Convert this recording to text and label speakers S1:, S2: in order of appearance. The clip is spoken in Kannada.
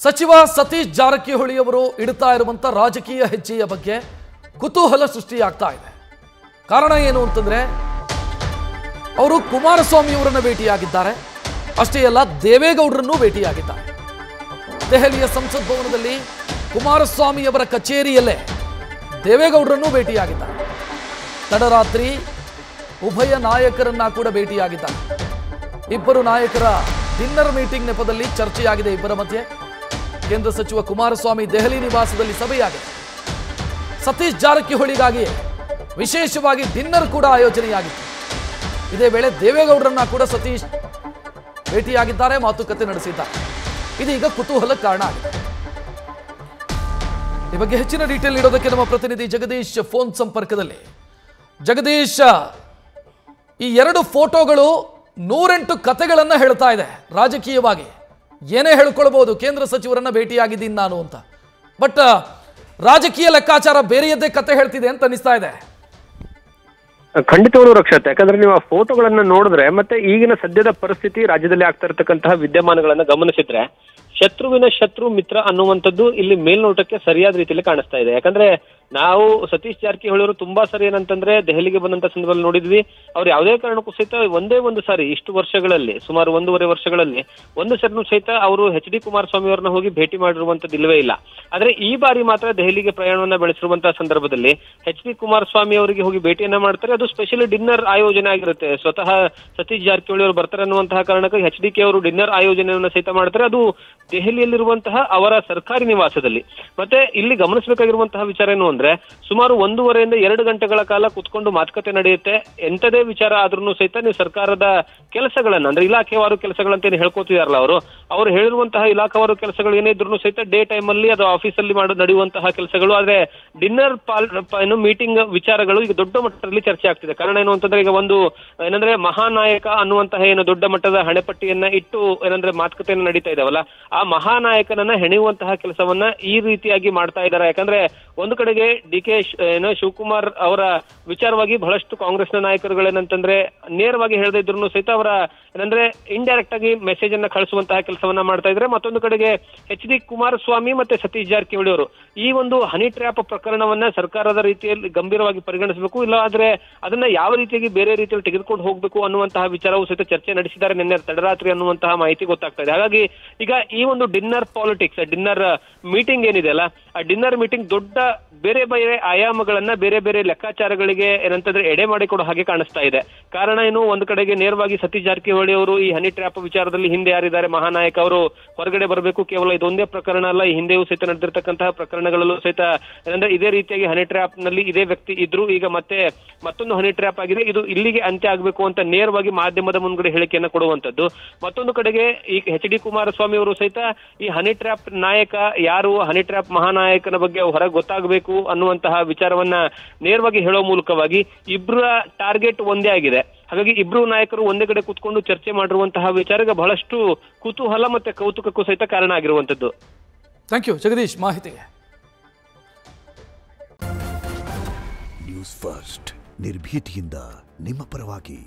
S1: ಸಚಿವ ಸತೀಶ್ ಜಾರಕಿಹೊಳಿ ಅವರು ಇಡ್ತಾ ಇರುವಂತ ರಾಜಕೀಯ ಹೆಜ್ಜೆಯ ಬಗ್ಗೆ ಕುತೂಹಲ ಸೃಷ್ಟಿಯಾಗ್ತಾ ಇದೆ. ಕಾರಣ ಏನು ಅಂತಂದ್ರೆ ಅವರು ಕುಮಾರಸ್ವಾಮಿ ಅವರನ್ನು ಭೇಟಿಯಾಗಿದ್ದಾರೆ. ಅಷ್ಟೇ ಅಲ್ಲ, ದೇವೇಗೌಡರನ್ನು ಭೇಟಿಯಾಗಿದ್ದಾರೆ. ದೆಹಲಿಯ ಸಂಸತ್ ಭವನದಲ್ಲಿ ಕುಮಾರಸ್ವಾಮಿ ಅವರ ಕಚೇರಿಯಲ್ಲೇ ದೇವೇಗೌಡರನ್ನು ಭೇಟಿಯಾಗಿದ್ದಾರೆ. ತಡರಾತ್ರಿ ಉಭಯ ನಾಯಕರನ್ನ ಕೂಡ ಭೇಟಿಯಾಗಿದ್ದಾರೆ. ಇಬ್ಬರು ನಾಯಕರ ಡಿನ್ನರ್ ಮೀಟಿಂಗ್ ನೆಪದಲ್ಲಿ ಚರ್ಚೆಯಾಗಿದೆ. ಇಬ್ಬರ ಮಧ್ಯೆ ಕೇಂದ್ರ ಸಚಿವ ಕುಮಾರಸ್ವಾಮಿ ದೆಹಲಿ ನಿವಾಸದಲ್ಲಿ ಸಭೆಯಾಗಿದೆ. ಸತೀಶ್ ಜಾರಕಿಹೊಳಿಗಾಗಿ ವಿಶೇಷವಾಗಿ ಡಿನ್ನರ್ ಕೂಡ ಆಯೋಜನೆಯಾಗಿತ್ತು. ಇದೇ ವೇಳೆ ದೇವೇಗೌಡರನ್ನ ಕೂಡ ಸತೀಶ್ ಭೇಟಿಯಾಗಿದ್ದಾರೆ, ಮಾತುಕತೆ ನಡೆಸಿದ್ದಾರೆ. ಇದೀಗ ಕುತೂಹಲ ಕಾರಣ ಆಗಿದೆ. ಈ ಬಗ್ಗೆ ಹೆಚ್ಚಿನ ಡೀಟೇಲ್ ನೀಡೋದಕ್ಕೆ ನಮ್ಮ ಪ್ರತಿನಿಧಿ ಜಗದೀಶ್ ಫೋನ್ ಸಂಪರ್ಕದಲ್ಲಿ. ಜಗದೀಶ್, ಈ ಎರಡು ಫೋಟೋಗಳು 108 ಕಥೆಗಳನ್ನ ಹೇಳ್ತಾ ಇದೆ. ರಾಜಕೀಯವಾಗಿ ಏನೇ ಹೇಳ್ಕೊಳ್ಬಹುದು, ಕೇಂದ್ರ ಸಚಿವರನ್ನ ಭೇಟಿಯಾಗಿದ್ದೀನಿ ನಾನು ಅಂತ. ಬಟ್ ರಾಜಕೀಯ ಲೆಕ್ಕಾಚಾರ ಬೇರೆಯದ್ದೇ ಕತೆ ಹೇಳ್ತಿದೆ ಅಂತ ಅನಿಸ್ತಾ ಇದೆ.
S2: ಖಂಡಿತವಾಗ್ಲೂ ರಕ್ಷತೆ, ಯಾಕಂದ್ರೆ ನೀವು ಆ ಫೋಟೋಗಳನ್ನ ನೋಡಿದ್ರೆ ಮತ್ತೆ ಈಗಿನ ಸದ್ಯದ ಪರಿಸ್ಥಿತಿ, ರಾಜ್ಯದಲ್ಲಿ ಆಗ್ತಾ ಇರತಕ್ಕಂತಹ ವಿದ್ಯಮಾನಗಳನ್ನ ಗಮನಿಸಿದ್ರೆ ಶತ್ರುವಿನ ಶತ್ರು ಮಿತ್ರ ಅನ್ನುವಂಥದ್ದು ಇಲ್ಲಿ ಮೇಲ್ನೋಟಕ್ಕೆ ಸರಿಯಾದ ರೀತಿಯಲ್ಲಿ ಕಾಣಿಸ್ತಾ ಇದೆ. ಯಾಕಂದ್ರೆ ನಾವು ಸತೀಶ್ ಜಾರಕಿಹೊಳಿ ಅವರು ತುಂಬಾ ಸರಿ ಏನಂತಂದ್ರೆ ದೆಹಲಿಗೆ ಬಂದಂತ ಸಂದರ್ಭದಲ್ಲಿ ನೋಡಿದ್ವಿ, ಅವ್ರು ಯಾವುದೇ ಕಾರಣಕ್ಕೂ ಸಹಿತ ಒಂದೇ ಒಂದು ಸಾರಿ ಇಷ್ಟು ವರ್ಷಗಳಲ್ಲಿ, ಸುಮಾರು 1.5 ವರ್ಷಗಳಲ್ಲಿ ಒಂದು ಸರಿನೂ ಸಹಿತ ಅವರು ಎಚ್ ಡಿ ಕುಮಾರಸ್ವಾಮಿ ಅವ್ರನ್ನ ಹೋಗಿ ಭೇಟಿ ಮಾಡಿರುವಂತದ್ದು ಇಲ್ಲವೇ ಇಲ್ಲ. ಆದ್ರೆ ಈ ಬಾರಿ ಮಾತ್ರ ದೆಹಲಿಗೆ ಪ್ರಯಾಣವನ್ನ ಬೆಳೆಸಿರುವಂತಹ ಸಂದರ್ಭದಲ್ಲಿ ಎಚ್ ಡಿ ಕುಮಾರಸ್ವಾಮಿ ಅವರಿಗೆ ಹೋಗಿ ಭೇಟಿಯನ್ನ ಮಾಡ್ತಾರೆ. ಅದು ಸ್ಪೆಷಲಿ ಡಿನ್ನರ್ ಆಯೋಜನೆ ಆಗಿರುತ್ತೆ. ಸ್ವತಃ ಸತೀಶ್ ಜಾರಕಿಹೊಳಿ ಅವರು ಬರ್ತಾರೆ ಅನ್ನುವಂತಹ ಕಾರಣಕ್ಕೆ ಎಚ್ ಡಿ ಕೆ ಅವರು ಡಿನ್ನರ್ ಆಯೋಜನೆಯನ್ನ ಸಹಿತ ಮಾಡ್ತಾರೆ. ಅದು ದೆಹಲಿಯಲ್ಲಿರುವಂತಹ ಅವರ ಸರ್ಕಾರಿ ನಿವಾಸದಲ್ಲಿ. ಮತ್ತೆ ಇಲ್ಲಿ ಗಮನಿಸಬೇಕಾಗಿರುವಂತಹ ವಿಚಾರ ಏನು ಅಂದ್ರೆ, ಸುಮಾರು 1.5 ರಿಂದ 2 ಗಂಟೆಗಳ ಕಾಲ ಕುತ್ಕೊಂಡು ಮಾತುಕತೆ ನಡೆಯುತ್ತೆ. ಎಂತದೇ ವಿಚಾರ ಆದ್ರೂ ಸಹಿತ ನೀವು ಸರ್ಕಾರದ ಕೆಲಸಗಳನ್ನ, ಅಂದ್ರೆ ಇಲಾಖೆವಾರು ಕೆಲಸಗಳಂತ ಹೇಳ್ಕೊತಿದಾರಲ್ಲ ಅವರು ಹೇಳಿರುವಂತಹ ಇಲಾಖಾವಾರು ಕೆಲಸಗಳು ಏನೇ ಇದ್ರು ಸಹಿತ ಡೇ ಟೈಮ್ ಅಲ್ಲಿ ಅದು ಆಫೀಸಲ್ಲಿ ನಡೆಯುವಂತಹ ಕೆಲಸಗಳು. ಆದ್ರೆ ಡಿನ್ನರ್ ಮೀಟಿಂಗ್ ವಿಚಾರಗಳು ಈಗ ದೊಡ್ಡ ಮಟ್ಟದಲ್ಲಿ ಚರ್ಚೆ ಆಗ್ತಿದೆ. ಕಾರಣ ಏನು ಅಂತಂದ್ರೆ, ಈಗ ಒಂದು ಏನಂದ್ರೆ ಮಹಾನಾಯಕ ಅನ್ನುವಂತಹ ಏನು ದೊಡ್ಡ ಮಟ್ಟದ ಹಣೆಪಟ್ಟಿಯನ್ನ ಇಟ್ಟು ಏನಂದ್ರೆ ಮಾತುಕತೆಯನ್ನ ನಡೀತಾ ಇದಾವಲ್ಲ, ಆ ಮಹಾನಾಯಕನನ್ನ ಹೆಣೆಯುವಂತಹ ಕೆಲಸವನ್ನ ಈ ರೀತಿಯಾಗಿ ಮಾಡ್ತಾ ಇದ್ದಾರೆ. ಯಾಕಂದ್ರೆ ಒಂದು ಕಡೆಗೆ ಡಿ ಕೆ ಶಿವಕುಮಾರ್ ಅವರ ವಿಚಾರವಾಗಿ ಬಹಳಷ್ಟು ಕಾಂಗ್ರೆಸ್ನ ನಾಯಕರುಗಳೇನಂತಂದ್ರೆ ನೇರವಾಗಿ ಹೇಳದೇ ಇದ್ರು ಸಹಿತ ಅವರ ಏನಂದ್ರೆ ಇಂಡೈರೆಕ್ಟ್ ಆಗಿ ಮೆಸೇಜ್ ಅನ್ನ ಕಳಿಸುವಂತಹ ಕೆಲಸವನ್ನ ಮಾಡ್ತಾ ಇದ್ರೆ, ಮತ್ತೊಂದು ಕಡೆಗೆ ಎಚ್ ಡಿ ಕುಮಾರಸ್ವಾಮಿ ಮತ್ತೆ ಸತೀಶ್ ಜಾರಕಿಹೊಳಿ ಅವರು ಈ ಒಂದು ಹನಿ ಟ್ರ್ಯಾಪ್ ಪ್ರಕರಣವನ್ನ ಸರ್ಕಾರದ ರೀತಿಯಲ್ಲಿ ಗಂಭೀರವಾಗಿ ಪರಿಗಣಿಸಬೇಕು, ಇಲ್ಲ ಆದ್ರೆ ಅದನ್ನ ಯಾವ ರೀತಿಯಾಗಿ ಬೇರೆ ರೀತಿಯಲ್ಲಿ ತೆಗೆದುಕೊಂಡು ಹೋಗ್ಬೇಕು ಅನ್ನುವಂತಹ ವಿಚಾರವೂ ಸಹಿತ ಚರ್ಚೆ ನಡೆಸಿದ್ದಾರೆ ನಿನ್ನೆ ತಡರಾತ್ರಿ ಅನ್ನುವಂತಹ ಮಾಹಿತಿ ಗೊತ್ತಾಗ್ತಾ ಇದೆ. ಹಾಗಾಗಿ ಈಗ ಈ ಒಂದು ಡಿನ್ನರ್ ಪಾಲಿಟಿಕ್ಸ್, ಡಿನ್ನರ್ ಮೀಟಿಂಗ್ ಏನಿದೆ ಅಲ್ಲ, ಆ ಡಿನ್ನರ್ ಮೀಟಿಂಗ್ ದೊಡ್ಡ ಬೇರೆ ಬೇರೆ ಆಯಾಮಗಳನ್ನ, ಬೇರೆ ಬೇರೆ ಲೆಕ್ಕಾಚಾರಗಳಿಗೆ ಏನಂತಂದ್ರೆ ಎಡೆ ಮಾಡಿಕೊಡೋ ಹಾಗೆ ಕಾಣಿಸ್ತಾ ಇದೆ. ಕಾರಣ ಏನು, ಒಂದು ಕಡೆಗೆ ನೇರವಾಗಿ ಸತೀಶ್ ಜಾರಕಿಹೊಳಿ ಅವರು ಈ ಹನಿ ಟ್ರ್ಯಾಪ್ ವಿಚಾರದಲ್ಲಿ ಹಿಂದೆ ಯಾರಿದ್ದಾರೆ ಮಹಾನಾಯಕ ಅವರು ಹೊರಗಡೆ ಬರಬೇಕು, ಕೇವಲ ಇದೊಂದೇ ಪ್ರಕರಣ ಅಲ್ಲ, ಈ ಹಿಂದೆಯೂ ಸಹಿತ ನಡೆದಿರ್ತಕ್ಕಂತಹ ಪ್ರಕರಣಗಳಲ್ಲೂ ಸಹಿತ ಏನಂದ್ರೆ ಇದೇ ರೀತಿಯಾಗಿ ಹನಿ ಟ್ರ್ಯಾಪ್ ನಲ್ಲಿ ಇದೇ ವ್ಯಕ್ತಿ ಇದ್ರು, ಈಗ ಮತ್ತೆ ಮತ್ತೊಂದು ಹನಿ ಟ್ರ್ಯಾಪ್ ಆಗಿದೆ, ಇದು ಇಲ್ಲಿಗೆ ಅಂತ್ಯ ಆಗ್ಬೇಕು ಅಂತ ನೇರವಾಗಿ ಮಾಧ್ಯಮದ ಮುಂದ್ಗಡೆ ಹೇಳಿಕೆಯನ್ನು ಕೊಡುವಂತದ್ದು. ಮತ್ತೊಂದು ಕಡೆಗೆ ಈ ಎಚ್ ಡಿ ಕುಮಾರಸ್ವಾಮಿ ಅವರು ಸಹಿತ ಈ ಹನಿ ಟ್ರ್ಯಾಪ್ ನಾಯಕ ಯಾರು, ಹನಿ ಟ್ರ್ಯಾಪ್ ಮಹಾನಾಯಕನ ಬಗ್ಗೆ ಹೊರಗೆ ಗೊತ್ತಾಗಬೇಕು ಅನ್ನುವಂತಹ ವಿಚಾರವನ್ನ ನೇರವಾಗಿ ಹೇಳೋ ಮೂಲಕವಾಗಿ ಇಬ್ಬರ ಟಾರ್ಗೆಟ್ ಒಂದೇ ಆಗಿದೆ. ಹಾಗಾಗಿ ಇಬ್ರು ನಾಯಕರು ಒಂದೇ ಕಡೆ ಕುತ್ಕೊಂಡು ಚರ್ಚೆ ಮಾಡಿರುವಂತಹ ವಿಚಾರ ಬಹಳಷ್ಟು ಕುತೂಹಲ ಮತ್ತೆ ಕೌತುಕಕ್ಕೂ ಸಹಿತ ಕಾರಣ ಆಗಿರುವಂತದ್ದು.
S1: ಥ್ಯಾಂಕ್ ಯು ಜಗದೀಶ್ ಮಾಹಿತಿಗೆ.
S3: ನ್ಯೂಸ್ ಫಸ್ಟ್, ನಿರ್ಭೀತಿಯಿಂದ ನಿಮ್ಮ ಪರವಾಗಿ.